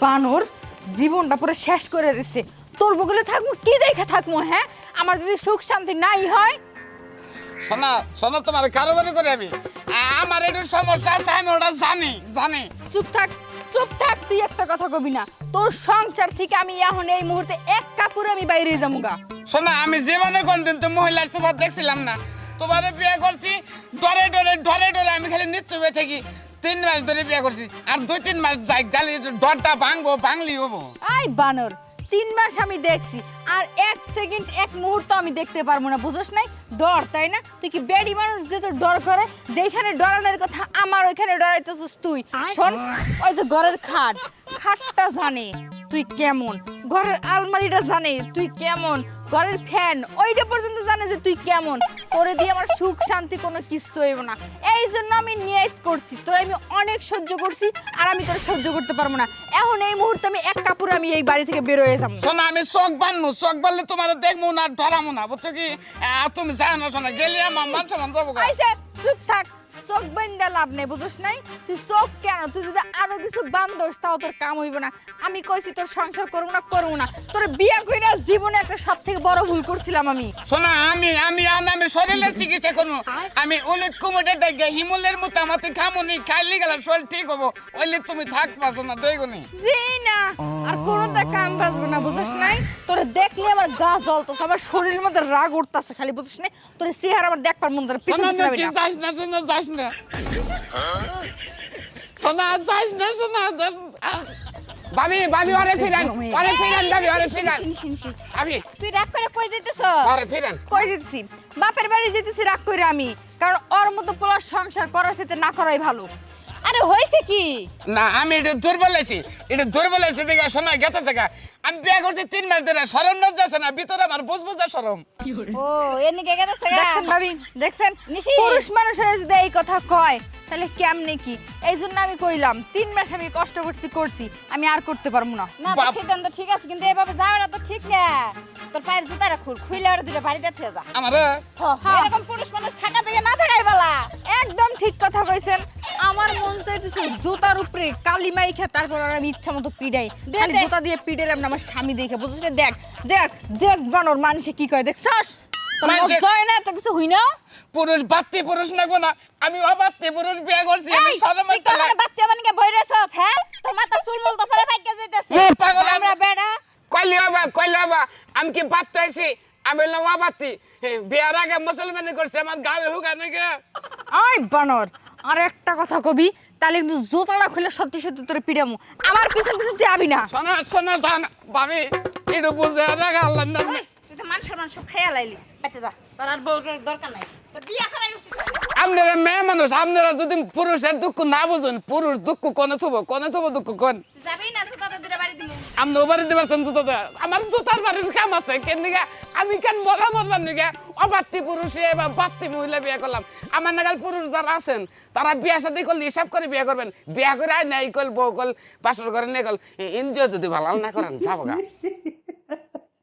বানর জীবনটা পুরো শেষ করে দিছে। তোর বগলে থাকবো কি দেখে থাকবো? হ্যাঁ, আমার যদি সুখ শান্তি নাই হয়। শোনা শোনা, তোমার কারোবারি করে আমি আমার একটু সমস্যা আছে, আমি ওটা জানি। চুপ থাক, চুপ থাক, তুই একটা কথা কবি না। তোর সংসার থেকে আমি এখন এই মুহূর্তে এক কাপড় আমি বাইরে যাবো। শোনা, আমি জীবনে কোনদিন তো মহিলার সুপার দেখছিলাম না। তোমারে বিয়ে করছি ডরে ডরে ডরে ডরে, আমি খালি নিচ্ছু হয়ে থাকি। 3 মাস ধরে বিয়ে করছি, আর 2-3 মাস যাই গালি ডরটা ভাঙলি হবো। আই বানর, 3 মাস আমি দেখছি, আর 1 সেকেন্ড 1 মুহূর্ত আমি দেখতে পারবো না, বুঝছ নাই? ডর, তাই না? তুই কি বেডি মানুষ যে তোর ডর করে? যেখানে ডরানোর কথা আমার, ওইখানে ডরাইতেছিস তুই। শোন, ওই যে ঘরের খাটটা জানে তুই কেমন, ঘরের আলমারিটা জানে তুই কেমন, ঘরের ফ্যান ওইটা পর্যন্ত জানে যে তুই কেমন। করে দিয়ে আমার সুখ শান্তি কোনো কিছু হইব না। এই জন্য আমি নিয়ত করছি, তোর আমি অনেক সহ্য করছি, আর আমি তোর সহ্য করতে পারবো না। এখন এই মুহূর্তে আমি এক কাপড়ে আমি এই বাড়ি থেকে বের হয়ে যাবো। শোনা, আমি চোখ বানলে তোমার দেখবো না, ধরামো না, বুঝছো কি? তুমি যাও না, শোনা, গেলে আমার মান সম্মান যাবো। আইসা চুপ থাক, চোখ বান্ধা লাভ নেই, বুঝছ নাই? তুই চোখ কেন, তুই যদি আরো কিছু বান্ধস তাও তোর কাম হইব না। আমি কইছি তোর সংসার করবো না। তোর বিয়া কইরা জীবনে একটা সব থেকে বড় ভুল করছিলাম আমি। শোনা, আমি শরীরের চিকিৎসা করবো। আমি উলট কুমোটের দেখে হিমুলের মতো আমার খামুনি খাইলে গেলাম, শরীর ঠিক হবো। ওইলে তুমি থাকবা, শোনা, দেখুনি জি না, আর কোনোটা কাম বাজবে না, বুঝছ নাই? তোরে দেখলে আমার গা জ্বলতেছে, আমার শরীরের মধ্যে রাগ উঠতেছে খালি, বুঝছ নাই? তোর চেহারা আমার দেখবার মন ধরে পিছন শোনা, কি যাস না, শোনা, যাস না, শোনা, যাস না, শোনা। ভাবি ওরে ফিরান, ভাবি ওরে ফিরান। ভাবি তুই রাগ করে কই যাইতেছ? ওরে ফিরান। কই যেতেছি? বাপের বাড়ি যেতেছি রাগ করে আমি, কারণ ওর মতো পোলার সংসার করার সাথে না করাই ভালো। আরে হইছে কি? না, আমি এটা দুর্বল আছি দেখে শোনা গেতে জায়গা। আমি বিয়ে করছি 3 মাস ধরে, শরম না যাচ্ছে না, ভিতরে আমার বুঝবুঝা শরম। ও এদিকে গেছে দেখছেন ভাবি, দেখছেন? পুরুষ মানুষের যদি এই কথা কয় তাহলে কেমনে কি? এই জন্য আমি কইলাম 3 মাস আমি কষ্ট করছি, আমি আর করতে পারবো না। না, তো সিদ্ধান্ত ঠিক আছে, কিন্তু এভাবে যাওয়াটা তো ঠিক না। তোর পায়ের জুতাটা খুইলে আর দুটো বাড়িতে থেকে যা। আমার এরকম পুরুষ মানুষ থাকা থেকে না থাকাই বলা। একদম ঠিক কথা কইছেন। আমার মন চাইতেছে জুতার উপরে কালি মাইখা, তারপর আর আমি ইচ্ছা মতো পিড়াই। খালি জুতা দিয়ে পিড়াইলাম না আমার স্বামী দেখে, বুঝছিস? দেখ দেখ দেখ বানর, মানুষে কি কয় দেখছস? জয় না তো কিছু হই না। পুরুষ বাত্তি পুরুষ নাগবো না, আমি অবাত্তি পুরুষ বিয়ে করছি। আমি শরমের তোর তলায় বাচ্চা বানিয়ে বই রেছত, হ্যাঁ? তোর মাথা চুলমুল তো পরে ফাইকে যাইতেছে। পাগল আমরা বেড়া কইলি বাবা, আমি কি বাত্তি আইছি? আমি বললাম অবাত্তি। বিয়ার আগে মুসলমানি করছে, আমার গায়ে হুগা নাকি? আই বানর, আর একটা কথা কবি, তাহলে কিন্তু জুতাটা খুলে সত্যি সত্যি তোরে পিড়ামু। আমার পিছন পিছন তুই আবি না। শোনা জান ভাবি, একটু বুঝে রাখা আল্লাহ না। তুই তো মান সম্মান সব খেয়ে লাইলি। পেটে যা, তোর আর বউর দরকার নাই। তোর বিয়া করাই উচিত। আপনারা মেয়ে মানুষ, আপনারা যদি পুরুষের দুঃখ না বুঝুন, পুরুষ দুঃখ কোনে থবো দুঃখ কোন? তুই যাবি না, জুতাটা দুটো বাড়ি দিমু। আপনি ওবারে দিবেন জুতোতে, আমার জুতার বাড়ির কাম আছে। কেন নিগা আমি কেন মরবার নিগা অবাত্তি পুরুষে বা বাত্তি মহিলা বিয়ে করলাম? আমার নাগাল পুরুষ যারা আছেন তারা বিয়া শাদী করলে হিসাব করে বিয়ে করবেন। বিয়া করে আয় নাই কল বউ কল বাসর করে নিয়ে গেল এনজয় যদি ভালো না করেন যাবো গা।